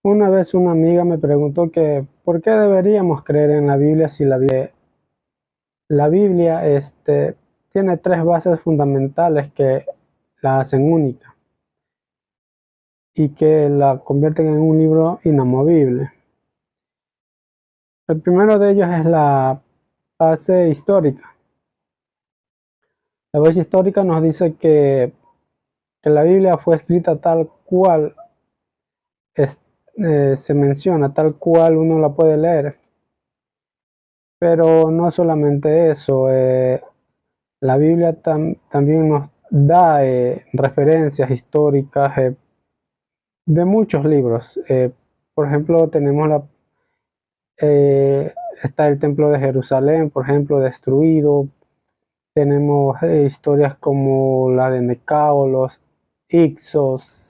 Una vez una amiga me preguntó que por qué deberíamos creer en la Biblia si la Biblia tiene tres bases fundamentales que la hacen única y que la convierten en un libro inamovible. El primero de ellos es la base histórica. La base histórica nos dice que la Biblia fue escrita tal cual es- se menciona, tal cual uno la puede leer. Pero no solamente eso, la Biblia también nos da referencias históricas de muchos libros. Por ejemplo, eh, está el Templo de Jerusalén, por ejemplo, destruido. Tenemos historias como la de Necao, los Ixos.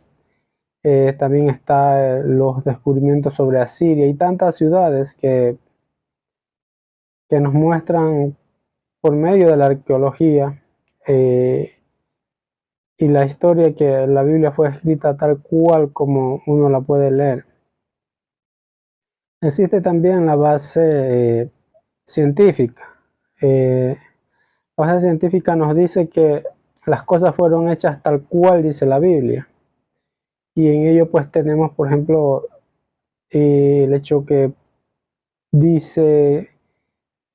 También está los descubrimientos sobre Asiria y tantas ciudades que nos muestran por medio de la arqueología y la historia que la Biblia fue escrita tal cual como uno la puede leer. Existe también la base científica. Eh, la base científica nos dice que las cosas fueron hechas tal cual dice la Biblia. Y en ello pues tenemos, por ejemplo, el hecho que dice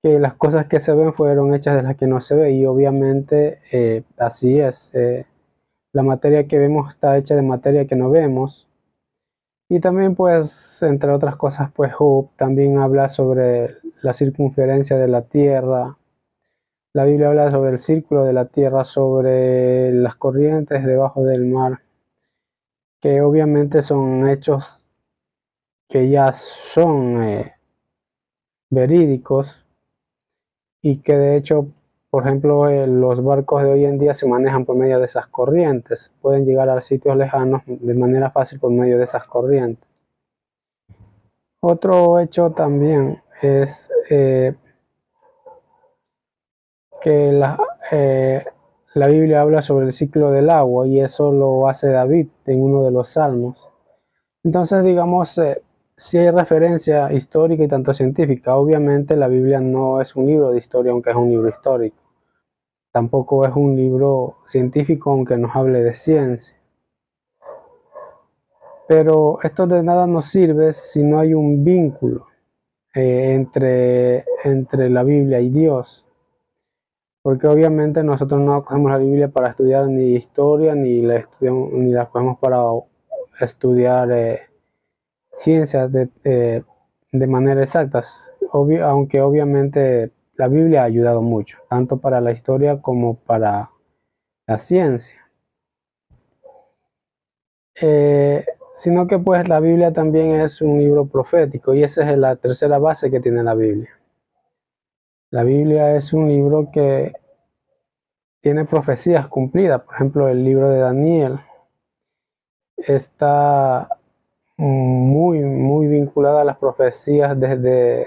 que las cosas que se ven fueron hechas de las que no se ve. Y obviamente así es. La materia que vemos está hecha de materia que no vemos. Y también pues, entre otras cosas, pues Job también habla sobre la circunferencia de la Tierra. La Biblia habla sobre el círculo de la Tierra, sobre las corrientes debajo del mar, que obviamente son hechos que ya son verídicos y que de hecho, por ejemplo, los barcos de hoy en día se manejan por medio de esas corrientes. Pueden llegar a sitios lejanos de manera fácil por medio de esas corrientes. Otro hecho también es que la Biblia habla sobre el ciclo del agua y eso lo hace David en uno de los salmos. Entonces, digamos, si hay referencia histórica y tanto científica. Obviamente la Biblia no es un libro de historia, aunque es un libro histórico. Tampoco es un libro científico, aunque nos hable de ciencia. Pero esto de nada nos sirve si no hay un vínculo entre la Biblia y Dios. Porque obviamente nosotros no cogemos la Biblia para estudiar ni historia, ni la cogemos para estudiar ciencias de manera exacta, aunque obviamente la Biblia ha ayudado mucho, tanto para la historia como para la ciencia. Eh, Sino que pues la Biblia también es un libro profético y esa es la tercera base que tiene la Biblia. La Biblia es un libro que tiene profecías cumplidas. Por ejemplo, el libro de Daniel está muy vinculada a las profecías desde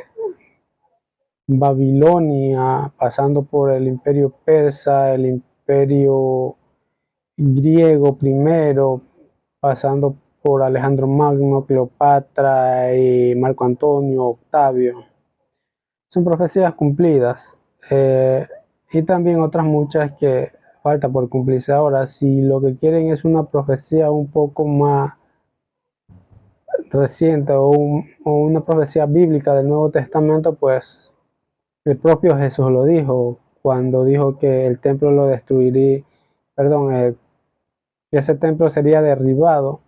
Babilonia, pasando por el imperio persa, el imperio griego primero, pasando por Alejandro Magno, Cleopatra y Marco Antonio, Octavio. Son profecías cumplidas y también otras muchas que falta por cumplirse ahora. Si lo que quieren es una profecía un poco más reciente o una profecía bíblica del Nuevo Testamento, pues el propio Jesús lo dijo cuando dijo que el templo lo destruiría, perdón, que ese templo sería derribado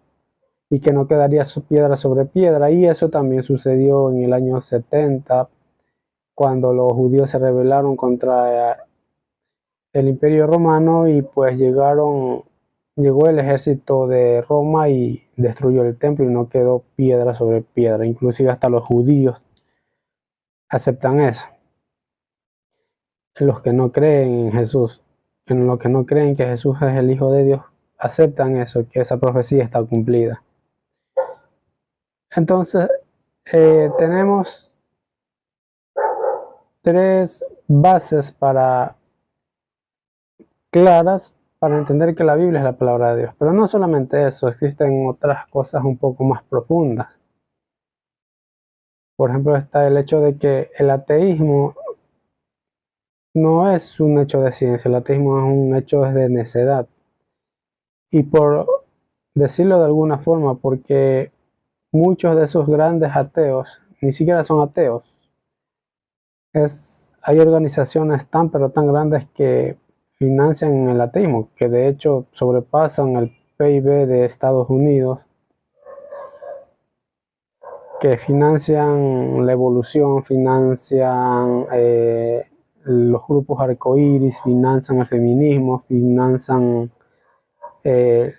y que no quedaría piedra sobre piedra. Y eso también sucedió en el año 70, cuando los judíos se rebelaron contra el Imperio Romano y pues llegó el ejército de Roma y destruyó el templo y no quedó piedra sobre piedra. Inclusive hasta los judíos aceptan eso. Los que no creen en Jesús, en los que no creen que Jesús es el Hijo de Dios, aceptan eso, que esa profecía está cumplida. Entonces, tenemos tres bases claras para entender que la Biblia es la palabra de Dios. Pero no solamente eso, existen otras cosas un poco más profundas. Por ejemplo, está el hecho de que el ateísmo no es un hecho de ciencia, el ateísmo es un hecho de necedad. Y por decirlo de alguna forma, porque muchos de esos grandes ateos ni siquiera son ateos. Hay organizaciones tan pero tan grandes que financian el ateísmo, que de hecho sobrepasan el PIB de Estados Unidos, que financian la evolución, financian los grupos arcoíris, financian el feminismo, financian eh,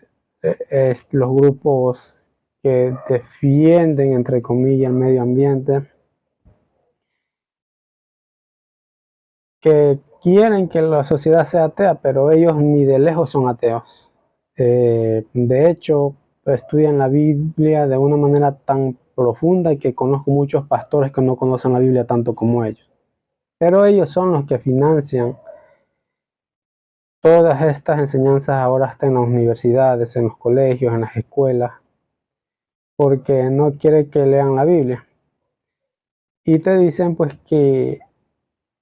los grupos que defienden, entre comillas, el medio ambiente, que quieren que la sociedad sea atea, pero ellos ni de lejos son ateos. De hecho, estudian la Biblia de una manera tan profunda que conozco muchos pastores que no conocen la Biblia tanto como ellos. Pero ellos son los que financian todas estas enseñanzas ahora hasta en las universidades, en los colegios, en las escuelas, porque no quiere que lean la Biblia. Y te dicen pues que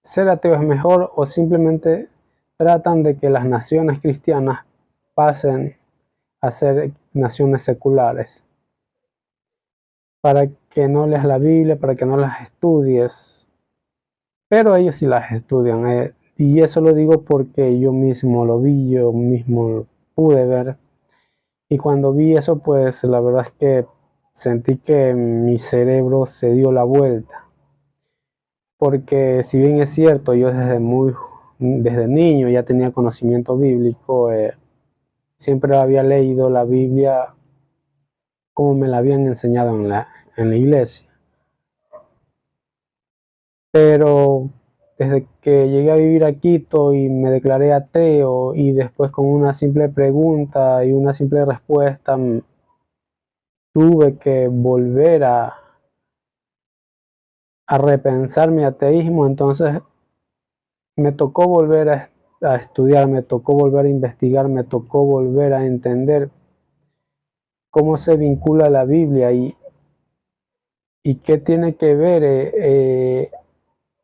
ser ateo es mejor, o simplemente tratan de que las naciones cristianas pasen a ser naciones seculares, para que no leas la Biblia, para que no las estudies, pero ellos sí las estudian, y eso lo digo porque yo mismo lo vi, yo mismo lo pude ver, y cuando vi eso, pues la verdad es que sentí que mi cerebro se dio la vuelta, porque si bien es cierto, yo desde niño ya tenía conocimiento bíblico, siempre había leído la Biblia como me la habían enseñado en la iglesia. Pero desde que llegué a vivir a Quito y me declaré ateo, y después con una simple pregunta y una simple respuesta tuve que volver a repensar mi ateísmo, entonces me tocó volver a estudiar, me tocó volver a investigar, me tocó volver a entender cómo se vincula la Biblia y qué tiene que ver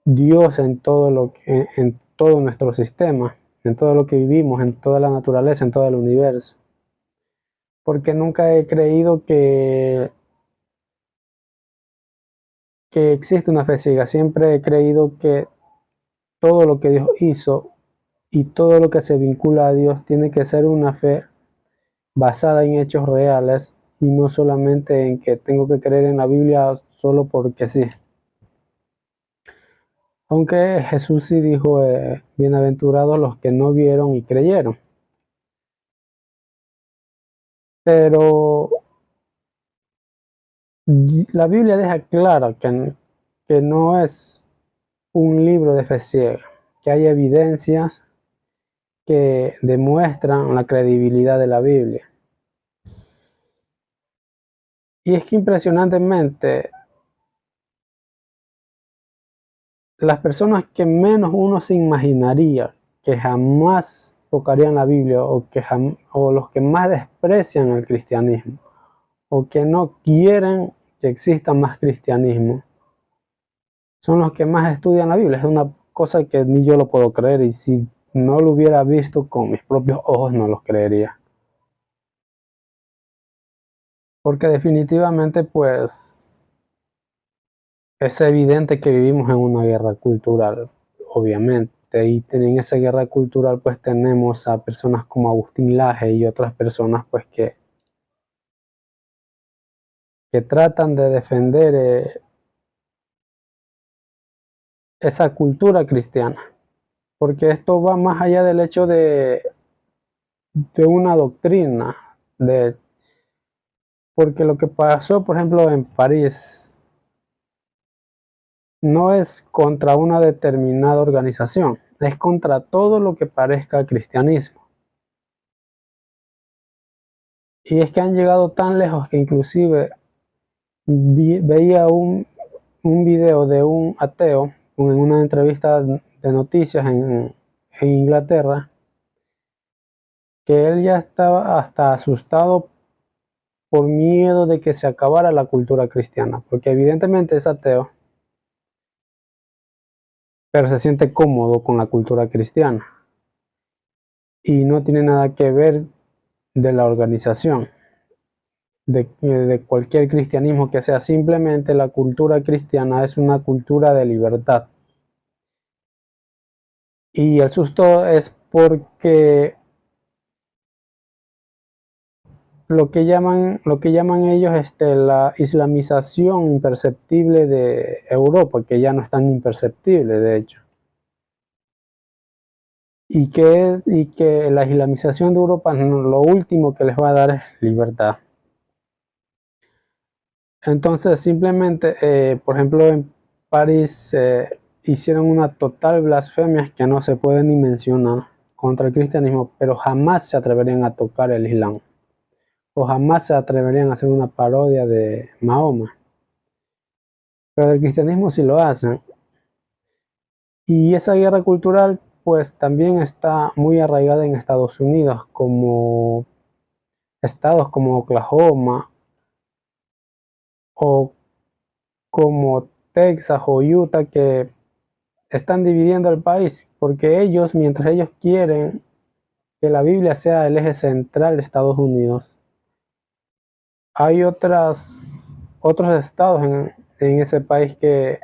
Dios en en todo nuestro sistema, en todo lo que vivimos, en toda la naturaleza, en todo el universo. Porque nunca he creído que existe una fe ciega. Siempre he creído que todo lo que Dios hizo y todo lo que se vincula a Dios tiene que ser una fe basada en hechos reales, y no solamente en que tengo que creer en la Biblia solo porque sí. Aunque Jesús sí dijo, bienaventurados los que no vieron y creyeron. Pero la Biblia deja claro que no es un libro de fe ciega, que hay evidencias que demuestran la credibilidad de la Biblia. Y es que impresionantemente, las personas que menos uno se imaginaría que jamás tocarían la Biblia, o los que más desprecian el cristianismo, o que no quieren que exista más cristianismo, son los que más estudian la Biblia. Es una cosa que ni yo lo puedo creer, y si no lo hubiera visto con mis propios ojos no los creería. Porque definitivamente pues es evidente que vivimos en una guerra cultural, obviamente, y en esa guerra cultural pues tenemos a personas como Agustín Laje y otras personas pues que tratan de defender esa cultura cristiana, porque esto va más allá del hecho de una doctrina, porque lo que pasó, por ejemplo, en París, no es contra una determinada organización, es contra todo lo que parezca cristianismo. Y es que han llegado tan lejos que inclusive veía un video de un ateo en una entrevista de noticias en Inglaterra, que él ya estaba hasta asustado por miedo de que se acabara la cultura cristiana, porque evidentemente es ateo, pero se siente cómodo con la cultura cristiana y no tiene nada que ver de la organización, de cualquier cristianismo que sea. Simplemente la cultura cristiana es una cultura de libertad. Y el susto es porque lo que llaman ellos la islamización imperceptible de Europa, que ya no es tan imperceptible, de hecho. Y que la islamización de Europa lo último que les va a dar es libertad. Entonces, simplemente, por ejemplo, en París hicieron una total blasfemia que no se puede ni mencionar contra el cristianismo, pero jamás se atreverían a tocar el Islam, o jamás se atreverían a hacer una parodia de Mahoma. Pero del cristianismo sí lo hacen. Y esa guerra cultural, pues también está muy arraigada en Estados Unidos, como estados como Oklahoma o como Texas o Utah, que están dividiendo el país, porque ellos, mientras ellos quieren que la Biblia sea el eje central de Estados Unidos, hay otros estados en ese país que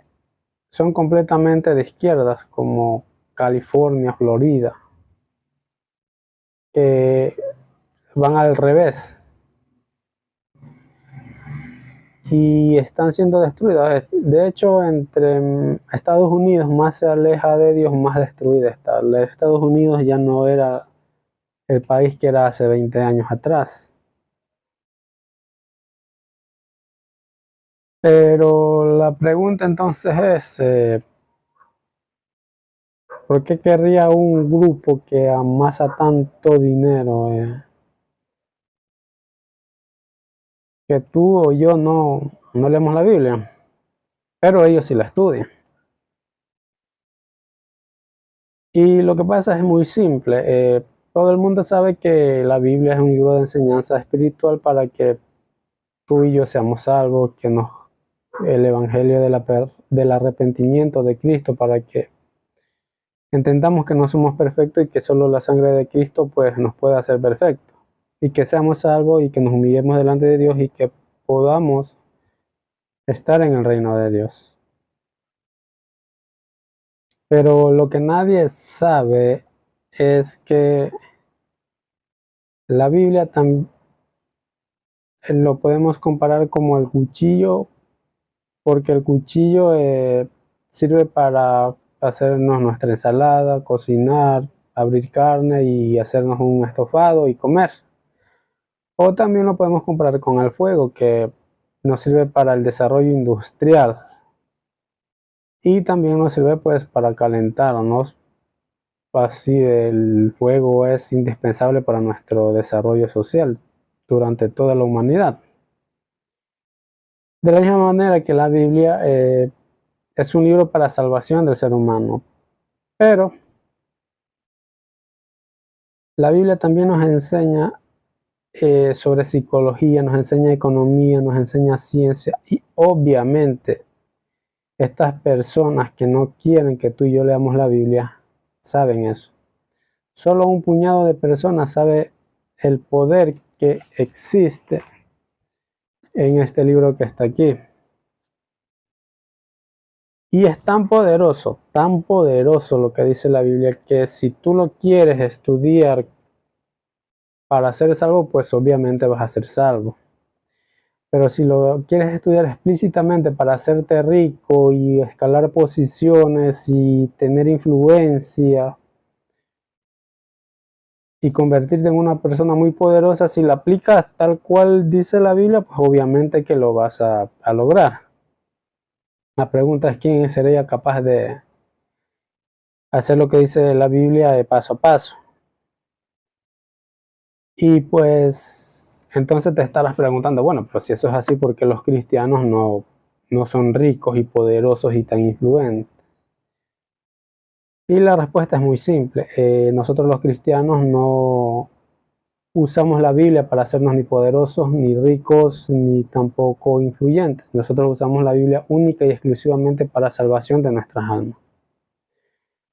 son completamente de izquierdas, como California, Florida, que van al revés y están siendo destruidas. De hecho, entre Estados Unidos más se aleja de Dios, más destruida está. Estados Unidos ya no era el país que era hace 20 años atrás. Pero la pregunta entonces es, ¿por qué querría un grupo que amasa tanto dinero, que tú o yo no leemos la Biblia? Pero ellos sí la estudian. Y lo que pasa es muy simple. Todo el mundo sabe que la Biblia es un libro de enseñanza espiritual para que tú y yo seamos salvos, que el Evangelio del arrepentimiento de Cristo, para que entendamos que no somos perfectos y que solo la sangre de Cristo pues nos puede hacer perfectos. Y que seamos salvos y que nos humillemos delante de Dios y que podamos estar en el reino de Dios. Pero lo que nadie sabe es que la Biblia también lo podemos comparar como el cuchillo, porque el cuchillo sirve para hacernos nuestra ensalada, cocinar, abrir carne y hacernos un estofado y comer. O también lo podemos comparar con el fuego, que nos sirve para el desarrollo industrial y también nos sirve pues para calentarnos. Así el fuego es indispensable para nuestro desarrollo social durante toda la humanidad. De la misma manera que la Biblia es un libro para salvación del ser humano, pero la Biblia también nos enseña sobre psicología, nos enseña economía, nos enseña ciencia y obviamente estas personas que no quieren que tú y yo leamos la Biblia saben eso. Solo un puñado de personas sabe el poder que existe en este libro que está aquí. Y es tan poderoso lo que dice la Biblia, que si tú lo quieres estudiar para ser salvo, pues obviamente vas a ser salvo. Pero si lo quieres estudiar explícitamente para hacerte rico y escalar posiciones y tener influencia y convertirte en una persona muy poderosa, si la aplicas tal cual dice la Biblia, pues obviamente que lo vas a lograr. La pregunta es quién sería capaz de hacer lo que dice la Biblia de paso a paso. Y pues entonces te estarás preguntando, bueno, pero si eso es así, ¿por qué los cristianos no son ricos y poderosos y tan influentes? Y la respuesta es muy simple. Nosotros los cristianos usamos la Biblia para hacernos ni poderosos, ni ricos, ni tampoco influyentes. Nosotros usamos la Biblia única y exclusivamente para salvación de nuestras almas.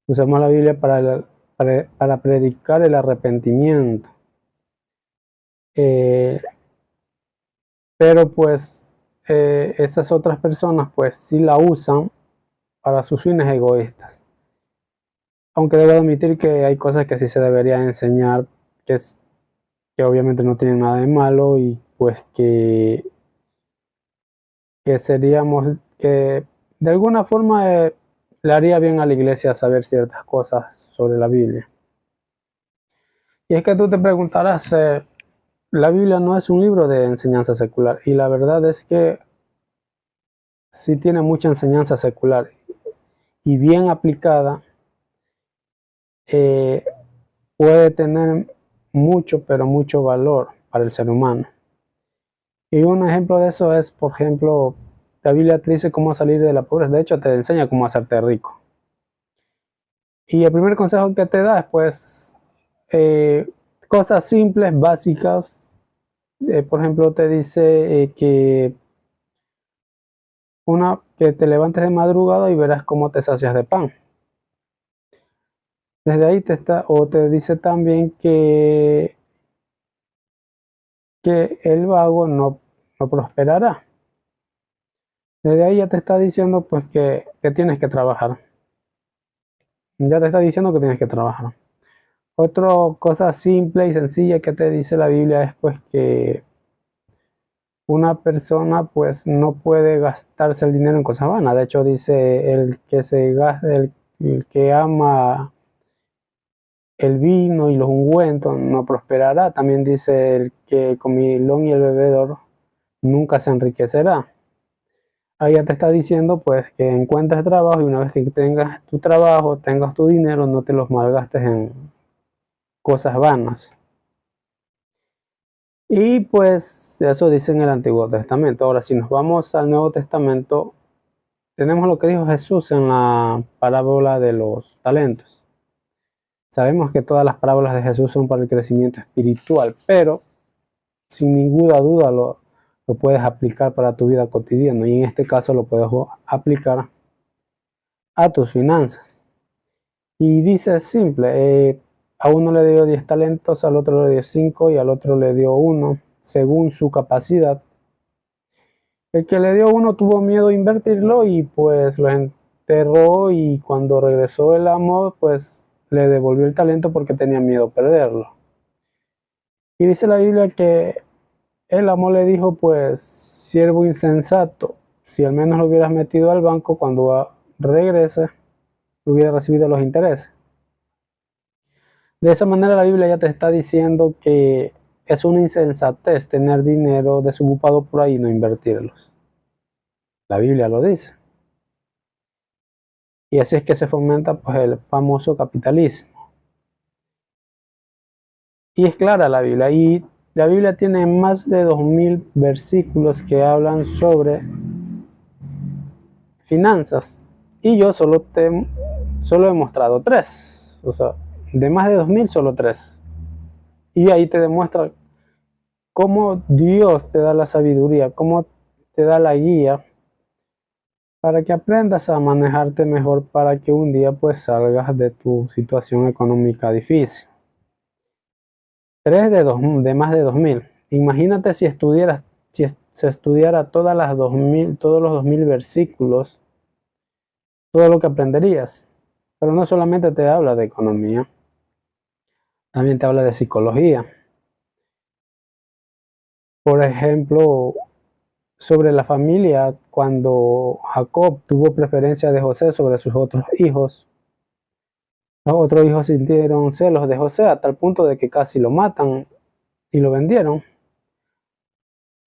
Usamos la Biblia para predicar el arrepentimiento. Pero pues esas otras personas pues sí la usan para sus fines egoístas. Aunque debo admitir que hay cosas que sí se debería enseñar, que obviamente no tienen nada de malo y pues que seríamos, que de alguna forma le haría bien a la iglesia saber ciertas cosas sobre la Biblia. Y es que tú te preguntarás, la Biblia no es un libro de enseñanza secular, y la verdad es que sí tiene mucha enseñanza secular y bien aplicada puede tener mucho, pero mucho valor para el ser humano. Y un ejemplo de eso es, por ejemplo, la Biblia te dice cómo salir de la pobreza. De hecho, te enseña cómo hacerte rico. Y el primer consejo que te da es, pues, cosas simples, básicas. Por ejemplo, te dice que te levantes de madrugada y verás cómo te sacias de pan. Desde ahí te dice también que el vago no prosperará. Desde ahí ya te está diciendo pues que tienes que trabajar. Ya te está diciendo que tienes que trabajar. Otra cosa simple y sencilla que te dice la Biblia es pues que una persona pues no puede gastarse el dinero en cosas vanas. De hecho dice el que ama el vino y los ungüentos no prosperará. También dice el que comilón y el bebedor nunca se enriquecerá. Ahí ya te está diciendo pues que encuentres trabajo y una vez que tengas tu trabajo, tengas tu dinero, no te los malgastes en cosas vanas. Y pues eso dice en el Antiguo Testamento. Ahora, si nos vamos al Nuevo Testamento, tenemos lo que dijo Jesús en la parábola de los talentos. Sabemos que todas las parábolas de Jesús son para el crecimiento espiritual, pero sin ninguna duda lo puedes aplicar para tu vida cotidiana, y en este caso lo puedes aplicar a tus finanzas. Y dice simple, a uno le dio 10 talentos, al otro le dio 5 y al otro le dio 1, según su capacidad. El que le dio 1 tuvo miedo a invertirlo y pues lo enterró, y cuando regresó el amo pues le devolvió el talento porque tenía miedo a perderlo. Y dice la Biblia que el amo le dijo pues, siervo insensato, si al menos lo hubieras metido al banco, cuando regrese hubiera recibido los intereses. De esa manera la Biblia ya te está diciendo que es una insensatez tener dinero desocupado por ahí y no invertirlos. La Biblia lo dice. Y así es que se fomenta pues el famoso capitalismo. Y es clara la Biblia. Y la Biblia tiene más de 2000 versículos que hablan sobre finanzas. Y yo solo he mostrado 3. O sea, de más de 2000, solo 3. Y ahí te demuestra cómo Dios te da la sabiduría, cómo te da la guía para que aprendas a manejarte mejor, para que un día pues salgas de tu situación económica difícil. 3 de más de 2000. Imagínate si se estudiara todos los 2000 versículos, todo lo que aprenderías. Pero no solamente te habla de economía, también te habla de psicología. Por ejemplo, sobre la familia, cuando Jacob tuvo preferencia de José sobre sus otros hijos, los otros hijos sintieron celos de José a tal punto de que casi lo matan y lo vendieron.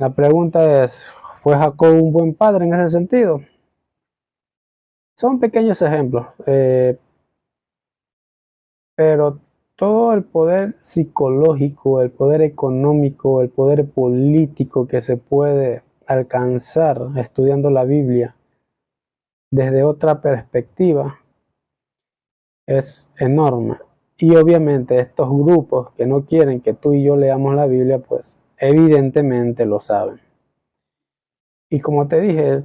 La pregunta es, ¿fue Jacob un buen padre en ese sentido? Son pequeños ejemplos, pero todo el poder psicológico, el poder económico, el poder político que se puede alcanzar estudiando la Biblia desde otra perspectiva es enorme. Y obviamente estos grupos que no quieren que tú y yo leamos la Biblia, pues evidentemente lo saben. Y como te dije,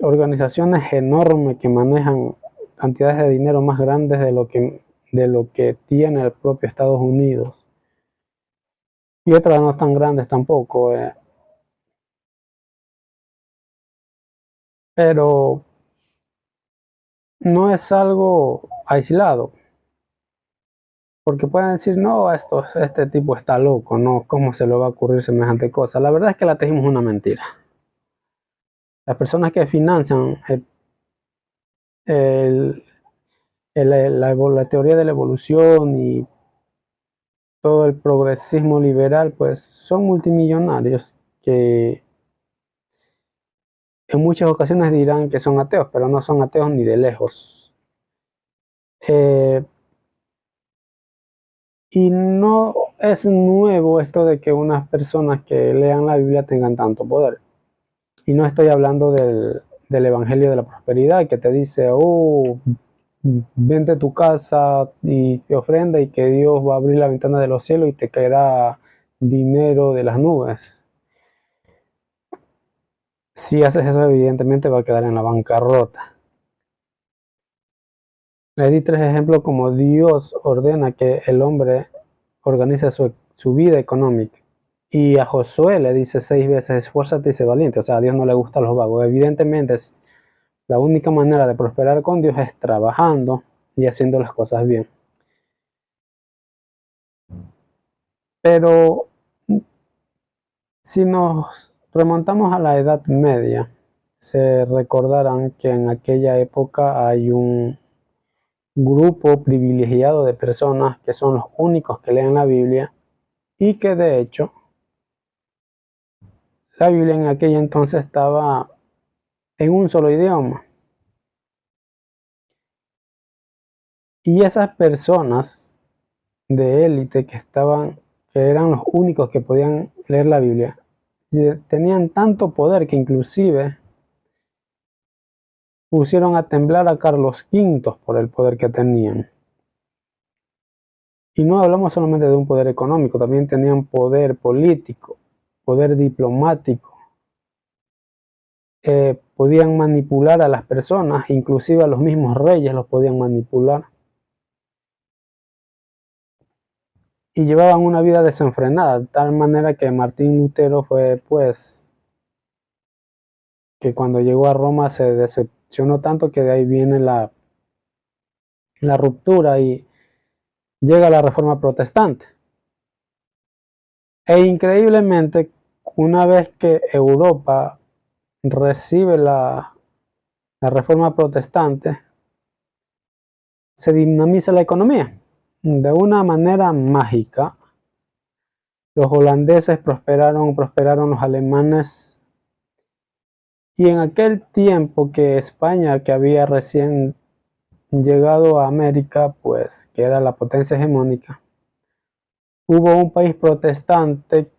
organizaciones enormes que manejan cantidades de dinero más grandes de lo que tiene el propio Estados Unidos. Y otras no tan grandes tampoco. Pero no es algo aislado. Porque pueden decir, no, este tipo está loco, no, ¿cómo se le va a ocurrir semejante cosa? La verdad es que la tejimos una mentira. Las personas que financian el- la teoría de la evolución y todo el progresismo liberal, pues son multimillonarios que en muchas ocasiones dirán que son ateos, pero no son ateos ni de lejos. Eh, y no es nuevo esto de que unas personas que lean la Biblia tengan tanto poder. Y no estoy hablando del Evangelio de la Prosperidad que te dice, oh, vende tu casa y te ofrenda y que Dios va a abrir la ventana de los cielos y te caerá dinero de las nubes. Si haces eso, evidentemente va a quedar en la bancarrota. Le di 3 ejemplos como Dios ordena que el hombre organice su vida económica. Y a Josué le dice 6 veces, esfuérzate y sé valiente. O sea, a Dios no le gustan los vagos. Evidentemente, la única manera de prosperar con Dios es trabajando y haciendo las cosas bien. Pero si nos remontamos a la Edad Media, se recordarán que en aquella época hay un grupo privilegiado de personas que son los únicos que leen la Biblia y que de hecho la Biblia en aquel entonces estaba en un solo idioma. Y esas personas de élite que eran los únicos que podían leer la Biblia, tenían tanto poder que inclusive pusieron a temblar a Carlos V por el poder que tenían. Y no hablamos solamente de un poder económico, también tenían poder político, poder diplomático. Podían manipular a las personas, inclusive a los mismos reyes los podían manipular. Y llevaban una vida desenfrenada, de tal manera que Martín Lutero fue, pues, que cuando llegó a Roma se decepcionó tanto que de ahí viene la ruptura y llega la Reforma Protestante. E increíblemente, una vez que Europa recibe la Reforma Protestante, se dinamiza la economía. De una manera mágica, los holandeses prosperaron los alemanes, y en aquel tiempo que España, que había recién llegado a América, pues que era la potencia hegemónica, hubo un país protestante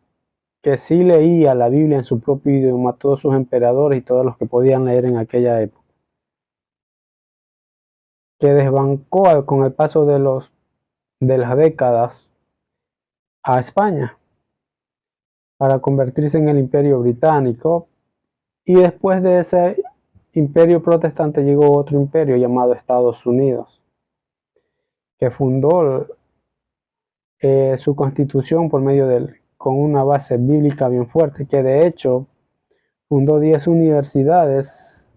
que sí leía la Biblia en su propio idioma, todos sus emperadores y todos los que podían leer en aquella época, que desbancó con el paso de las décadas a España para convertirse en el Imperio Británico, y después de ese imperio protestante llegó otro imperio llamado Estados Unidos, que fundó su constitución con una base bíblica bien fuerte, que de hecho fundó 10 universidades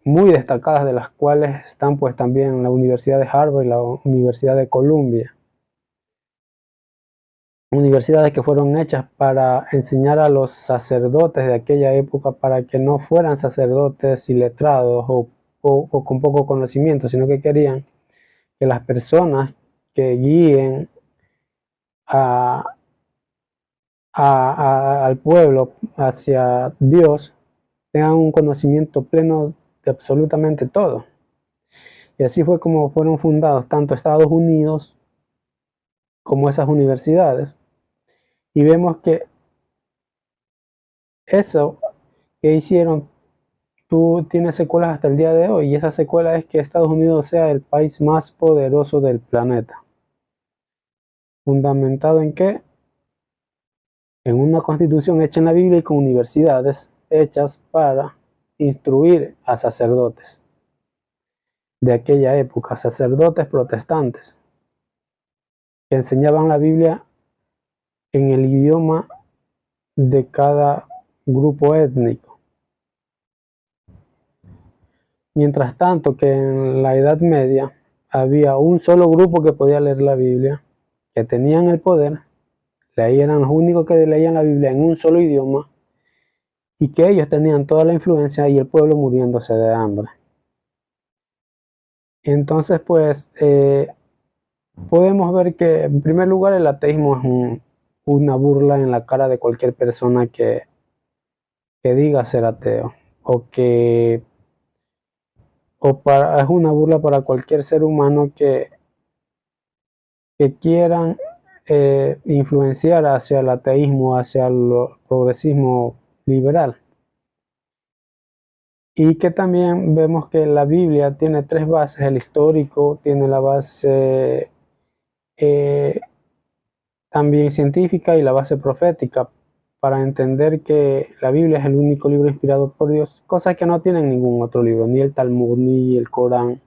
muy destacadas, de las cuales están pues también la Universidad de Harvard y la Universidad de Columbia. Universidades que fueron hechas para enseñar a los sacerdotes de aquella época para que no fueran sacerdotes iletrados o con poco conocimiento, sino que querían que las personas que guíen al pueblo hacia Dios tengan un conocimiento pleno de absolutamente todo. Y así fue como fueron fundados tanto Estados Unidos como esas universidades. Y vemos que eso que hicieron tiene secuelas hasta el día de hoy, y esa secuela es que Estados Unidos sea el país más poderoso del planeta. ¿Fundamentado en qué? En una constitución hecha en la Biblia y con universidades hechas para instruir a sacerdotes de aquella época, sacerdotes protestantes, que enseñaban la Biblia en el idioma de cada grupo étnico. Mientras tanto que en la Edad Media había un solo grupo que podía leer la Biblia, que tenían el poder, ahí eran los únicos que leían la Biblia en un solo idioma, y que ellos tenían toda la influencia y el pueblo muriéndose de hambre. Entonces, pues, podemos ver que, en primer lugar, el ateísmo es una burla en la cara de cualquier persona que diga ser ateo, es una burla para cualquier ser humano que quieran influenciar hacia el ateísmo, hacia el progresismo liberal. Y que también vemos que la Biblia tiene tres bases: el histórico, tiene la base también científica y la base profética, para entender que la Biblia es el único libro inspirado por Dios, cosas que no tienen ningún otro libro, ni el Talmud, ni el Corán,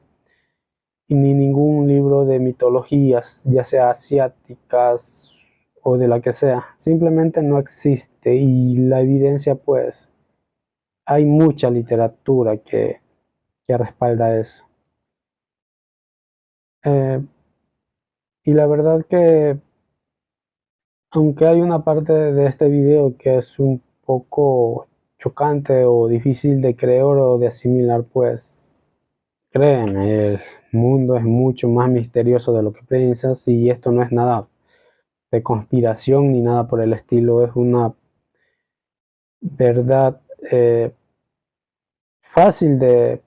ni ningún libro de mitologías, ya sea asiáticas o de la que sea. Simplemente no existe, y la evidencia, pues, hay mucha literatura que respalda eso. Y la verdad que, aunque hay una parte de este video que es un poco chocante o difícil de creer o de asimilar, pues créeme, el mundo es mucho más misterioso de lo que piensas, y esto no es nada de conspiración ni nada por el estilo, es una verdad fácil de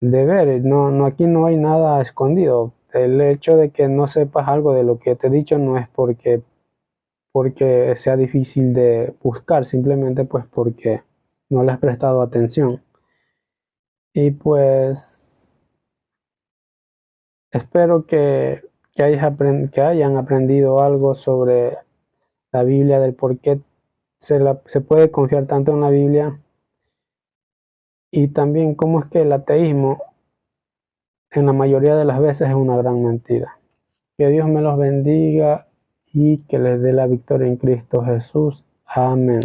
ver. Aquí no hay nada escondido. El hecho de que no sepas algo de lo que te he dicho no es porque sea difícil de buscar, simplemente pues porque no le has prestado atención. Y pues espero que hayan aprendido algo sobre la Biblia, del por qué se puede confiar tanto en la Biblia, y también cómo es que el ateísmo en la mayoría de las veces es una gran mentira. Que Dios me los bendiga y que les dé la victoria en Cristo Jesús. Amén.